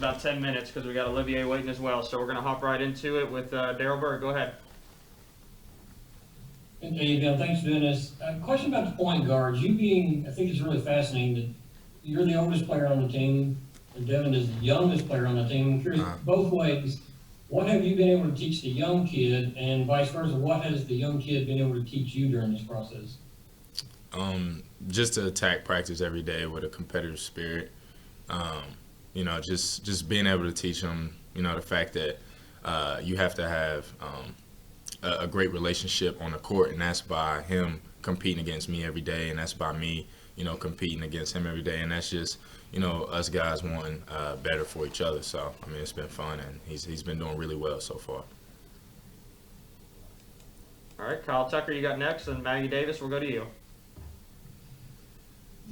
about 10 minutes because we got Olivier waiting as well. So we're going to hop right into it with Daryl Bird. Go ahead. Hey, Davion, thanks for doing this. Question about the point guards. You being, I think it's really fascinating that you're the oldest player on the team, and Devin is the youngest player on the team. I'm curious, both ways, what have you been able to teach the young kid, and vice versa, what has the young kid been able to teach you during this process? Just to attack practice every day with a competitive spirit. Just being able to teach them, the fact that you have to have a great relationship on the court, and that's by him competing against me every day, and that's by me, competing against him every day, and that's just, us guys wanting better for each other. So, it's been fun, and he's been doing really well so far. All right, Kyle Tucker, you got next, and Maggie Davis, we'll go to you.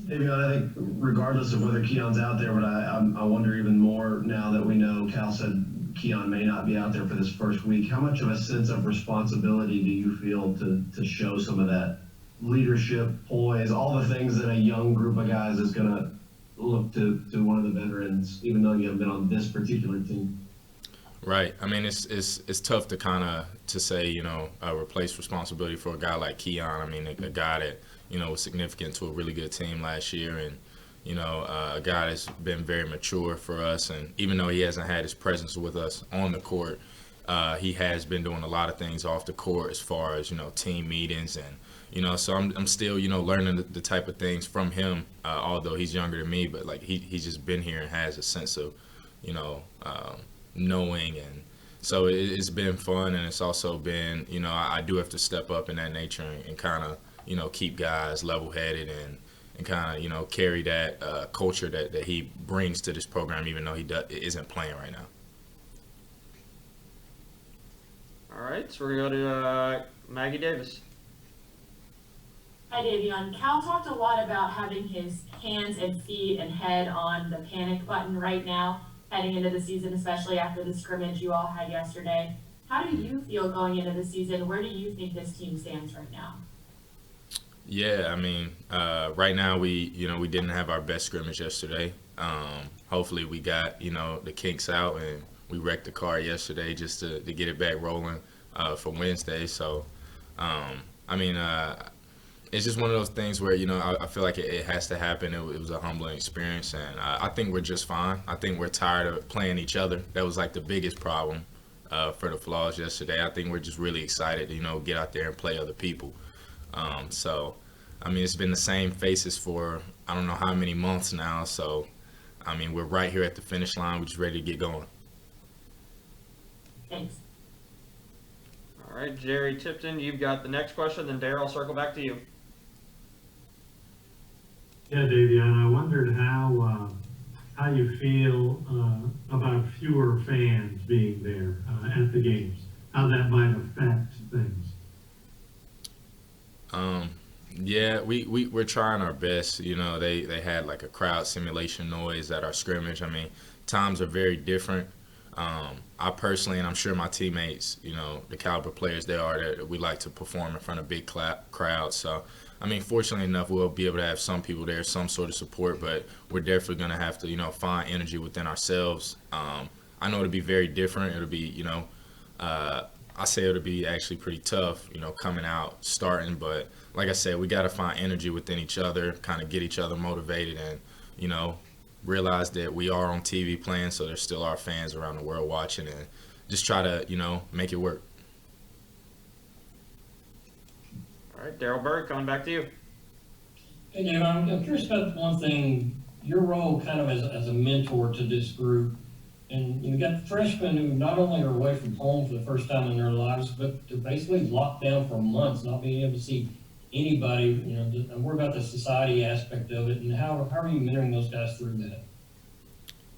Davion, I think regardless of whether Keon's out there, but I wonder even more now that we know Cal said Keon may not be out there for this first week. How much of a sense of responsibility do you feel to show some of that leadership, poise, all the things that a young group of guys is going to look to one of the veterans, even though you haven't been on this particular team? Right. It's tough to kind of say, replace responsibility for a guy like Keon. A guy that, was significant to a really good team last year, and, a guy that's been very mature for us. And even though he hasn't had his presence with us on the court, he has been doing a lot of things off the court as far as, team meetings. And, so I'm still, learning the type of things from him, although he's younger than me. But, like, he's just been here and has a sense of, knowing. And so it's been fun, and it's also been, I do have to step up in that nature and kind of, keep guys level-headed and kind of, carry that culture that he brings to this program, even though he isn't playing right now. All right, so we're going to go to Maggie Davis. Hi, Davion. Cal talked a lot about having his hands and feet and head on the panic button right now, heading into the season, especially after the scrimmage you all had yesterday. How do you feel going into the season? Where do you think this team stands right now? Yeah, right now we didn't have our best scrimmage yesterday. Hopefully we got, the kinks out, and we wrecked the car yesterday just to get it back rolling for Wednesday. So, it's just one of those things where, I feel like it has to happen. It was a humbling experience, and I think we're just fine. I think we're tired of playing each other. That was like the biggest problem for the Flaws yesterday. I think we're just really excited to, get out there and play other people. It's been the same faces for I don't know how many months now. So, we're right here at the finish line. We're just ready to get going. Thanks. All right, Jerry Tipton, you've got the next question, then Daryl, I'll circle back to you. Yeah, Davion, I wondered how you feel about fewer fans being there at the games, how that might affect things. Yeah, we're trying our best. They had like a crowd simulation noise at our scrimmage. Times are very different. I personally, and I'm sure my teammates, the caliber players they are, that we like to perform in front of big crowds. So, fortunately enough, we'll be able to have some people there, some sort of support, but we're definitely going to have to, find energy within ourselves. I know it'll be very different. It'll be, I say it'll be actually pretty tough, coming out, starting. But like I said, we got to find energy within each other, kind of get each other motivated, and, realize that we are on TV playing, so there still are fans around the world watching, and just try to, make it work. All right, Daryl Bird, coming back to you. Hey, Dave, I'm curious about one thing, your role kind of as a mentor to this group. And you got freshmen who not only are away from home for the first time in their lives, but they're basically locked down for months, not being able to see anybody. And worry about the society aspect of it. And how are you mentoring those guys through that?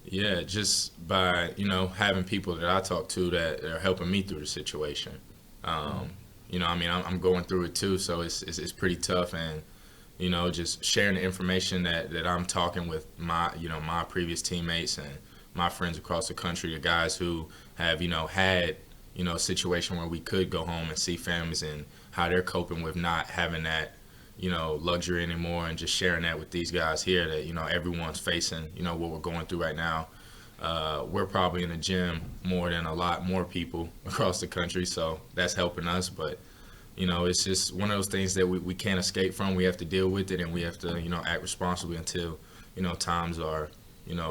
Yeah, just by, having people that I talk to that are helping me through the situation. I'm going through it too, so it's pretty tough. And, just sharing the information that I'm talking with my, my previous teammates and my friends across the country, the guys who have, had, a situation where we could go home and see families, and how they're coping with not having that, luxury anymore, and just sharing that with these guys here that, everyone's facing, what we're going through right now. we're probably in the gym more than a lot more people across the country, so that's helping us. But it's just one of those things that we can't escape from. We have to deal with it, and we have to act responsibly until times are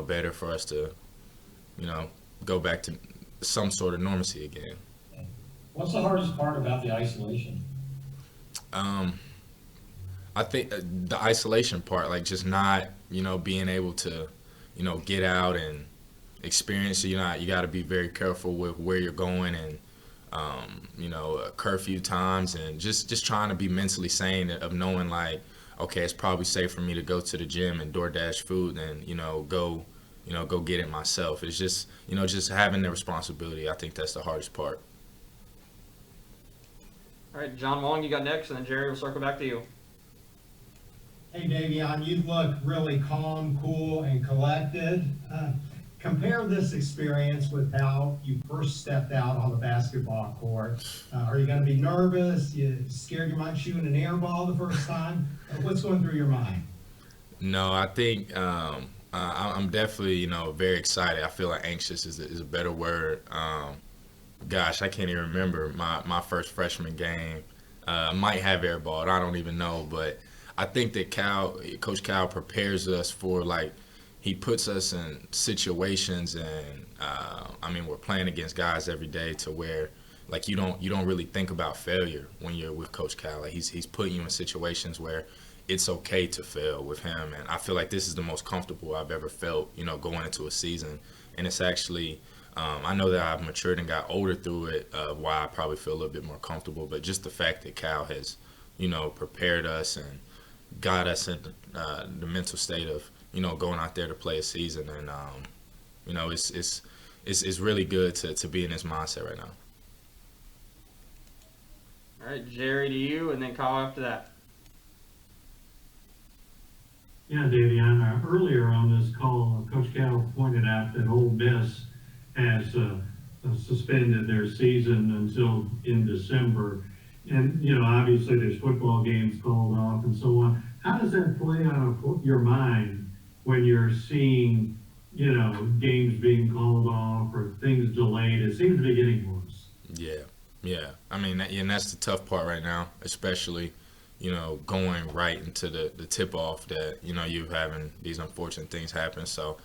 better for us to go back to some sort of normalcy again. What's the hardest part about the isolation? I think the isolation part, like just not, being able to, get out and experience. You got to be very careful with where you're going and, curfew times, and just trying to be mentally sane of knowing like, okay, it's probably safe for me to go to the gym and DoorDash food than, go get it myself. It's just, just having the responsibility. I think that's the hardest part. All right, John Wong, you got next, and then Jerry will circle back to you. Hey, Davion, you look really calm, cool, and collected. Compare this experience with how you first stepped out on the basketball court. Are you going to be nervous? You scared you might shoot an air ball the first time? What's going through your mind? No, I think I'm definitely, very excited. I feel like anxious is a better word. Gosh, I can't even remember my first freshman game. Might have airballed, I don't even know, but I think that Coach Cal prepares us for, like, he puts us in situations, and we're playing against guys every day to where, like, you don't really think about failure when you're with Coach Cal. Like, he's putting you in situations where it's okay to fail with him, and I feel like this is the most comfortable I've ever felt, going into a season, and it's actually. I know that I've matured and got older through it, why I probably feel a little bit more comfortable. But just the fact that Cal has, prepared us and got us in the mental state of, going out there to play a season, and it's really good to be in this mindset right now. All right, Jerry, to you, and then Kyle after that. Yeah, Davion, earlier on this call, Coach Cal pointed out that Ole Miss has suspended their season until in December. And, obviously there's football games called off and so on. How does that play on your mind when you're seeing, games being called off or things delayed? It seems to be getting worse. Yeah. And that's the tough part right now, especially, going right into the tip-off that, you're having these unfortunate things happen. So,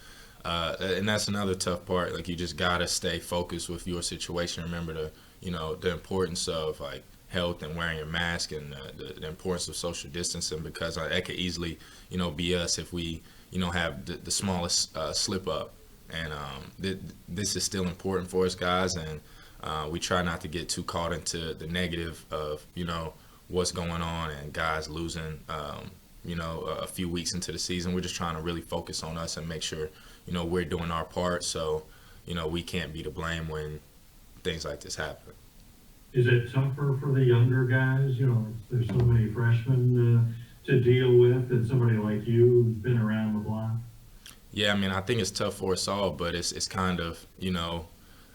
and that's another tough part. Like, you just gotta stay focused with your situation. Remember the importance of, like, health and wearing your mask, and the importance of social distancing, because that could easily, be us if we, have the smallest slip up. And this is still important for us, guys, and we try not to get too caught into the negative of, what's going on and guys losing, a few weeks into the season. We're just trying to really focus on us and make sure, we're doing our part, so, we can't be to blame when things like this happen. Is it tougher for the younger guys? There's so many freshmen to deal with, and somebody like you who's been around the block. Yeah, I think it's tough for us all, but it's kind of,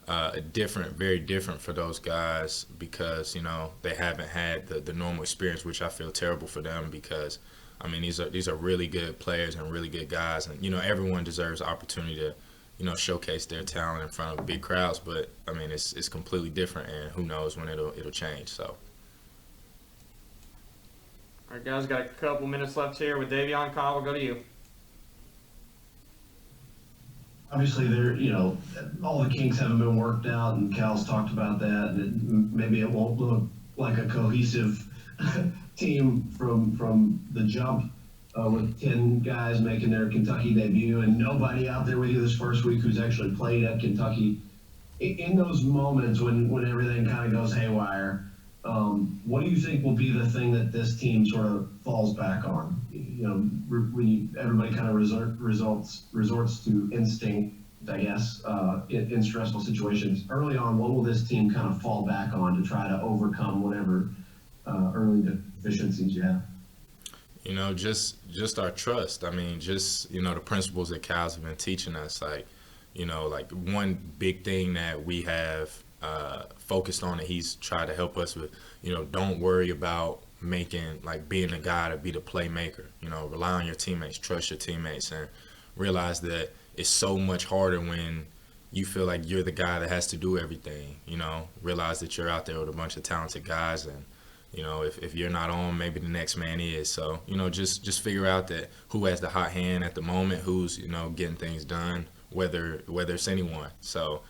very different for those guys, because, they haven't had the normal experience, which I feel terrible for them, because these are really good players and really good guys, and everyone deserves the opportunity to showcase their talent in front of big crowds. But it's completely different, and who knows when it'll change. So, All right, guys, got a couple minutes left here with Davion. Kyle, we'll go to you. Obviously, all the kinks haven't been worked out, and Cal's talked about that, and maybe it won't look like a cohesive team from the jump, with 10 guys making their Kentucky debut and nobody out there with you this first week who's actually played at Kentucky. In those moments when everything kind of goes haywire, what do you think will be the thing that this team sort of falls back on? When everybody kind of resorts to instinct, I guess, in stressful situations. Early on, what will this team kind of fall back on to try to overcome whatever early deficiencies you have? Just our trust. The principles that Cal's been teaching us, like one big thing that we have focused on, that he's tried to help us with, don't worry about being the guy to be the playmaker. Rely on your teammates, trust your teammates, and realize that it's so much harder when you feel like you're the guy that has to do everything. You know, realize that you're out there with a bunch of talented guys, and you know, if you're not on, maybe the next man is. So, you know, just figure out that who has the hot hand at the moment, who's, you know, getting things done, whether it's anyone. So,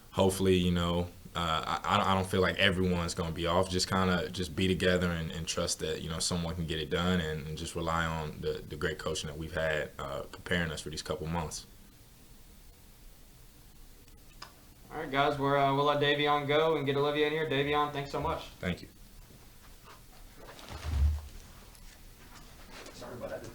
hopefully, you know, I don't feel like everyone's going to be off. Just kind of just be together and trust that, you know, someone can get it done, and just rely on the great coaching that we've had preparing us for these couple months. All right, guys, we'll let Davion go and get Olivia in here. Davion, thanks so much. Thank you. Sorry about that.